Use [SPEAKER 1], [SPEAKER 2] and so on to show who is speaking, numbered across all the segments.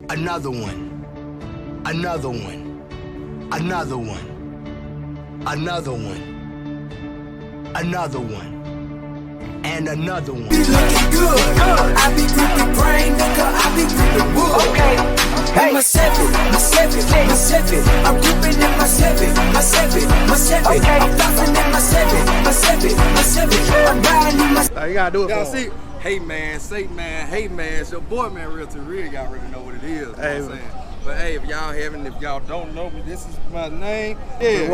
[SPEAKER 1] Another one. Another one. Another one. Another one. Another one. And another one.
[SPEAKER 2] Be looking good. I be gripping brain, nigga. I be gripping wood. Okay. Hey. My seven. I'm gripping in my seven. Okay. I'm flossing in my seven. I'm riding in my.
[SPEAKER 3] You gotta do it.
[SPEAKER 4] Y'all
[SPEAKER 3] for
[SPEAKER 4] see?
[SPEAKER 3] him.
[SPEAKER 4] Hey man, say man, hey man, it's your boy man, Realtor Real. Y'all already know what it is. You know what I'm saying? But hey, if y'all don't know me, this is my name. Yeah, it's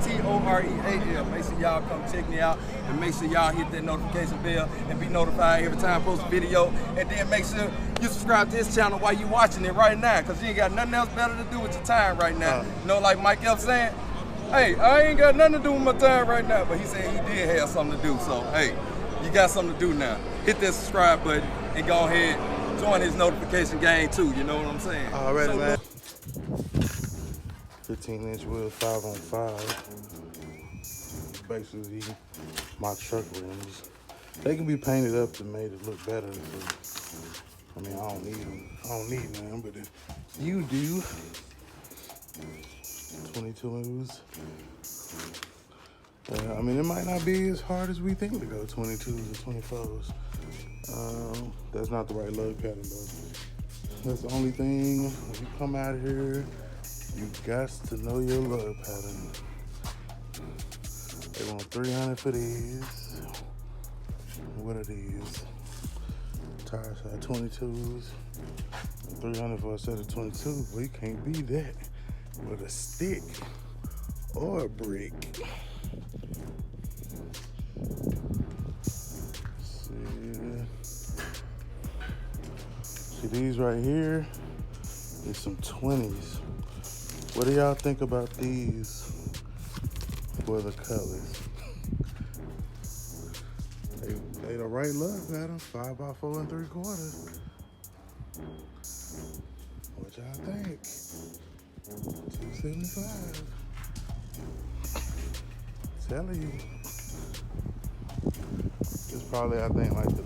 [SPEAKER 4] RELLTOREAL. Make sure y'all come check me out, and make sure y'all hit that notification bell and be notified every time I post a video. And then make sure you subscribe to this channel while you watching it right now, cause you ain't got nothing else better to do with your time right now. You know, like Mike F saying, hey, I ain't got nothing to do with my time right now, but he said he did have something to do. So hey, you got something to do now. Hit that subscribe button and go ahead. Join his notification game too, you know what I'm saying?
[SPEAKER 3] Already, man. 15-inch wheel, 5-on-5. Basically, my truck rims. They can be painted up to make it look better. I mean, I don't need them. I don't need none, but if you do, 22s. I mean, it might not be as hard as we think to go 22s or 24s. That's not the right lug pattern though. That's the only thing. When you come out here, you got to know your lug pattern. They want 300 for these. What are these? Tire size 22s. 300 for a set of 22. We can't beat that with a stick or a brick. See these right here is some 20s. What do y'all think about these for the colors? They the right lug pattern, 5x4 3/4. What y'all think? $275. Telling you. It's probably, I think, like the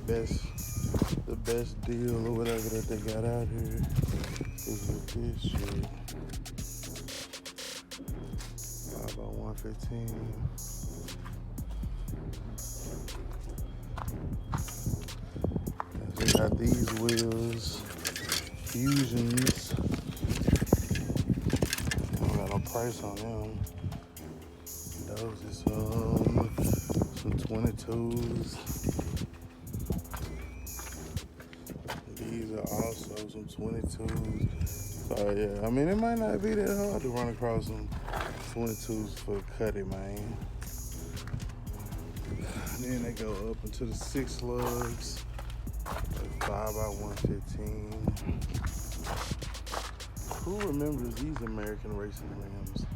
[SPEAKER 3] best deal or whatever that they got out here is with this shit. 5x115. They got these wheels, Fusions. I don't got no price on them. Those is some 22s. These are also some 22s. So yeah, I mean, it might not be that hard to run across some 22s for cutting, man. And then they go up into the 6 slugs, like 5x115. Who remembers these American racing rims?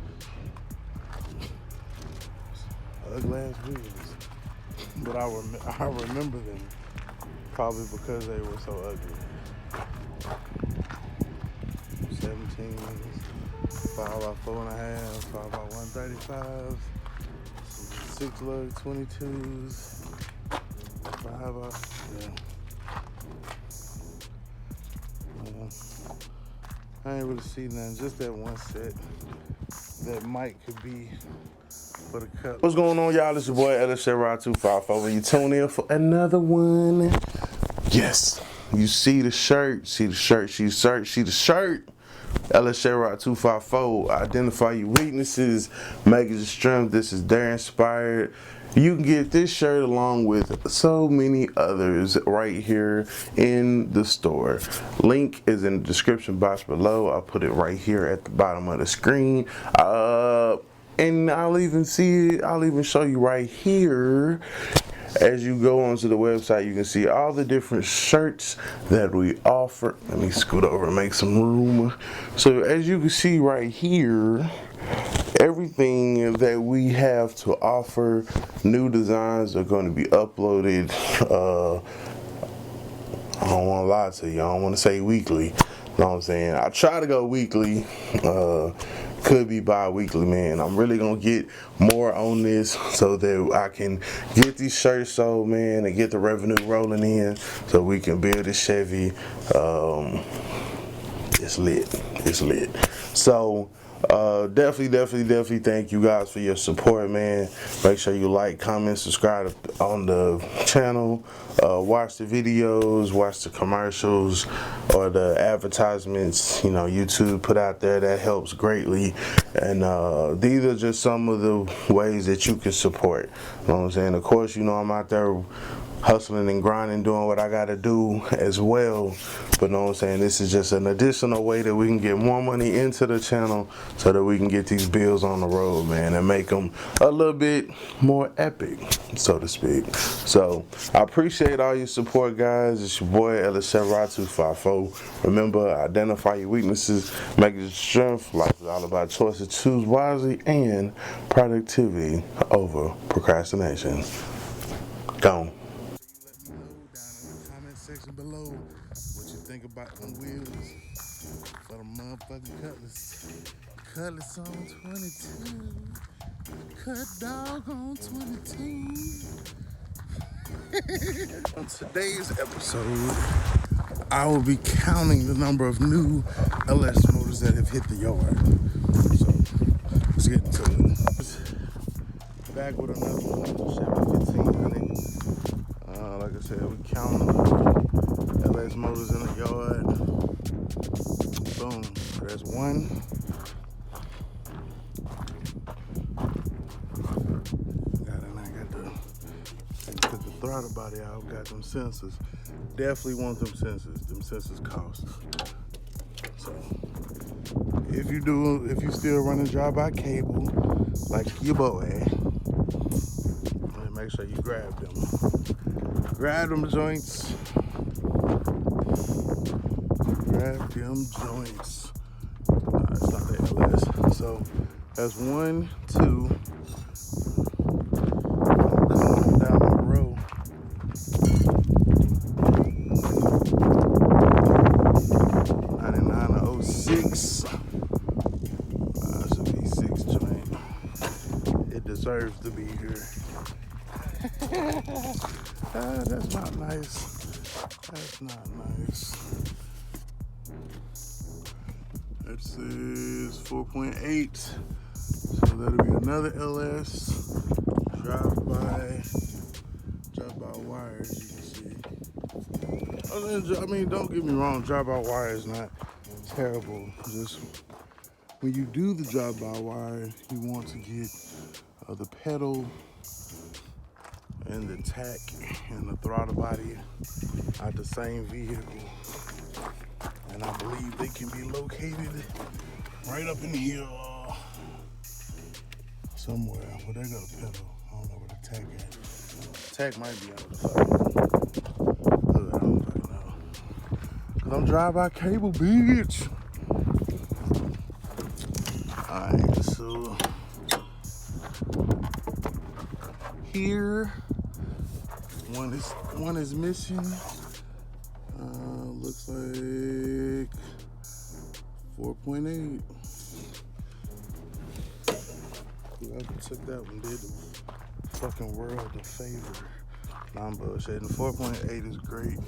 [SPEAKER 3] Ugly ass wheels. But I remember them. Probably because they were so ugly. 17s, 5x4.5, 5x135, 6 lug 22s, 5x, yeah. I ain't really see nothing, just that one set that might could be for the cut. What's going on, y'all? It's your boy LSJ254. You tune in for another one. Yes, you see the shirt, see the shirt. LSJ254. Identify your weaknesses, make it your strength. This is Dare Inspired. You can get this shirt along with so many others right here in the store. Link is in the description box below. I'll put it right here at the bottom of the screen. And I'll even show you right here. As you go onto the website, you can see all the different shirts that we offer. Let me scoot over and make some room. So as you can see right here, everything that we have to offer, new designs are going to be uploaded. I don't want to lie to you. I don't want to say weekly. You know what I'm saying? I try to go weekly. Could be bi-weekly, man. I'm really gonna get more on this so that I can get these shirts sold, man, and get the revenue rolling in so we can build a Chevy it's lit. It's lit. So definitely thank you guys for your support, man. Make sure you like, comment, subscribe on the channel, watch the videos, watch the commercials or the advertisements, you know, YouTube put out there. That helps greatly. And these are just some of the ways that you can support. You know what I'm saying? Of course, you know, I'm out there hustling and grinding, doing what I gotta do as well. But know what I'm saying, this is just an additional way that we can get more money into the channel so that we can get these bills on the road, man, and make them a little bit more epic, so to speak. So I appreciate all your support, guys. It's your boy LSRY254. Remember, identify your weaknesses, make it your strength. Life is all about choices. Choose wisely and productivity over procrastination. Gone.
[SPEAKER 5] Section below what you think about them wheels for the motherfucking Cutlass. Cutlass on 22. Cut dog on 22. On today's episode, I will be counting the number of new LS motors that have hit the yard. So let's get into it. Back with another one, Chevy 1500. Like I said, we counting the LS motors in the yard. Boom. There's one. Took the throttle body out. Got them sensors. Definitely want them sensors. Them sensors cost. So if you still running drive by cable, like your boy, make sure you grab them. Grab them joints. Grab them joints. Nah, it's not the LS. So that's 1, 2. Coming down the row. '99-06. That's a V6 joint. It deserves to be here. That's not nice. That's not nice. That says 4.8. So that'll be another LS. Drive by wires, you can see. I mean, don't get me wrong, drive by wire is not terrible. Just when you do the drive by wire, you want to get the pedal and the tack and the throttle body out the same vehicle. And I believe they can be located right up in here somewhere. Well, there go the pedal. I don't know where the tack is. The tack might be out of the hood. I don't fucking know. Cause I'm drive by cable, bitch. Alright, so here one is missing. Looks like 4.8. Whoever took that one did the fucking world a favor. Nah, I'm bullshitting. 4.8 is great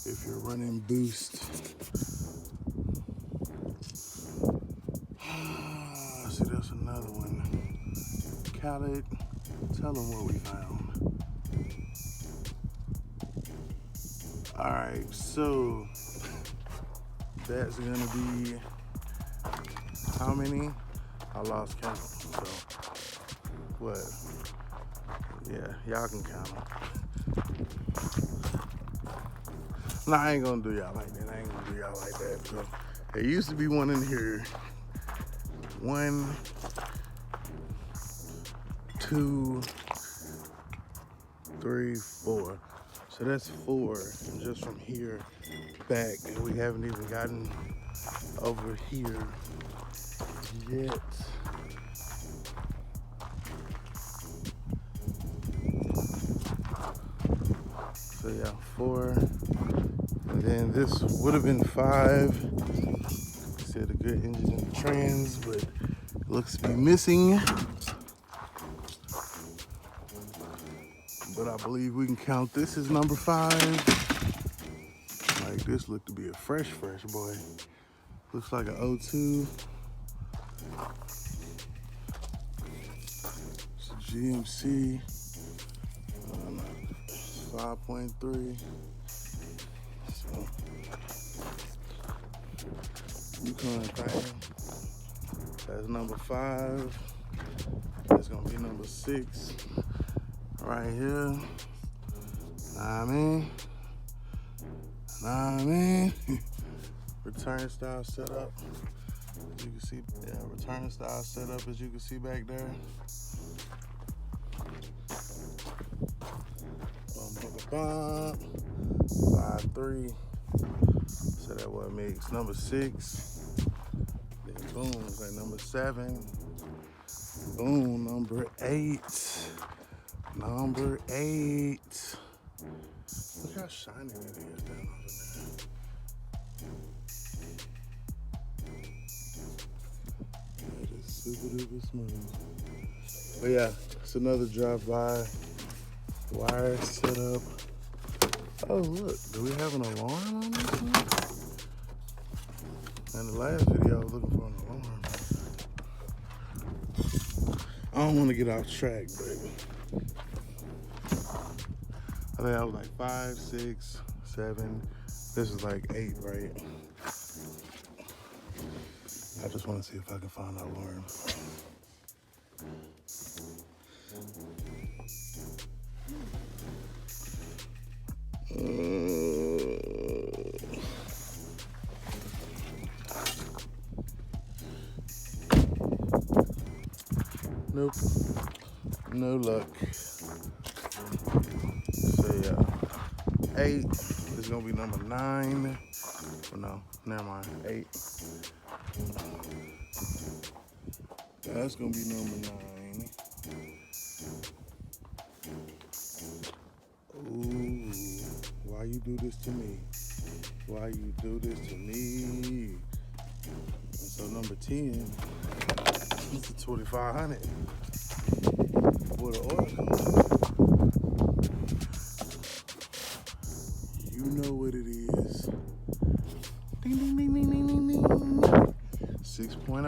[SPEAKER 5] if you're running boost. See, there's another one. Khaled, tell them what we found. Alright, so that's gonna be how many? I lost count. So what? Yeah, y'all can count them. Nah, I ain't gonna do y'all like that. So there used to be one in here. 1, 2, 3, 4. So that's 4, and just from here back, and we haven't even gotten over here yet. So yeah, 4, and then this would have been 5. Said a good engine and trans, but looks to be missing. But I believe we can count this as number 5. Like, this looked to be a fresh boy. Looks like an 02. It's a GMC 5.3. So, Yukon thing. That's number 5. That's gonna be number 6 right here. Nah, I mean. Return style setup. As you can see, yeah, return style setup as you can see back there. Bum, bum, bum, 5.3. So that what makes number 6. Then boom, it's like number 7. Boom, number 8. Number 8. Look how shiny it is down over there. That is super duper smooth. But yeah, it's another drive-by. Wire setup. Oh look, do we have an alarm on this one? In the last video, I was looking for an alarm. I don't want to get off track, but I think I was like 5, 6, 7. This is like 8, right? I just want to see if I can find an alarm. Nope. No luck. So yeah, 8 is gonna be number 9. Oh, no, never mind. 8. That's gonna be number 9. Ooh, why you do this to me? Why you do this to me? And so number 10. It's a 2500. For the oil company. You know what it is. Ding, ding, ding, ding, ding, ding, ding. 6.0.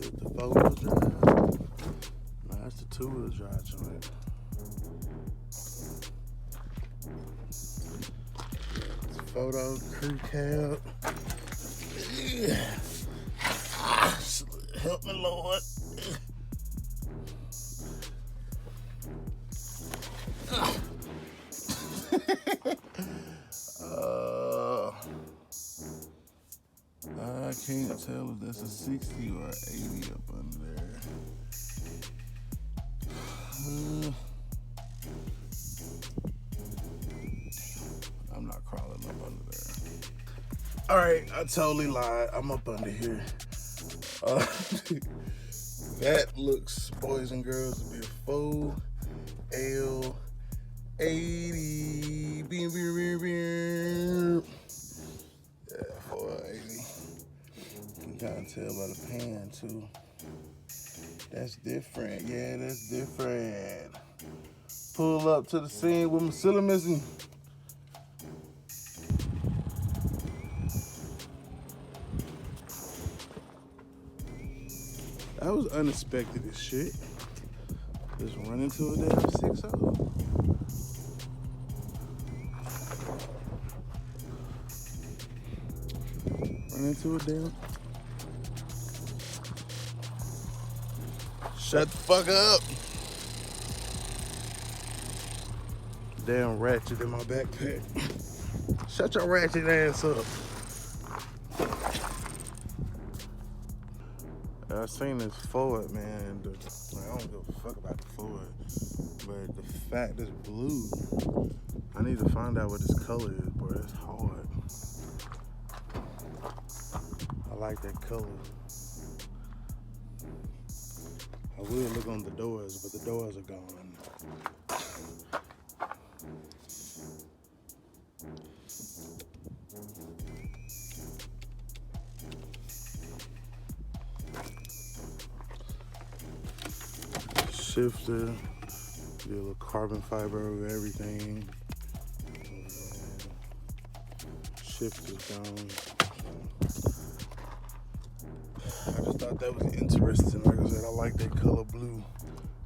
[SPEAKER 5] Hit the 4-wheel drive. Nah, that's the 2-wheel drive joint. It's a photo crew cab. Help me, Lord. I can't tell if that's a 60 or 80 up under there. I'm not crawling up under there. All right, I totally lied. I'm up under here. That looks, boys and girls, to be a full L80. Beam, beam, beam, beam. Yeah, 480. You can kind of tell by the pan too. That's different. Yeah, that's different. Pull up to the scene with my cylinder missing. That was unexpected as shit. Just run into a damn 6-0. Run into a damn. Shut the fuck up. Damn ratchet in my backpack. Shut your ratchet ass up. I seen this Ford, man. I don't give a fuck about the Ford, but the fact it's blue, I need to find out what this color is, bro. It's hard. I like that color. I will look on the doors, but the doors are gone. Shifter, do a little carbon fiber over everything. shifters down. I just thought that was interesting. Like I said, I like that color blue.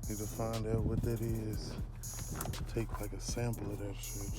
[SPEAKER 5] Need to find out what that is. Take like a sample of that shit.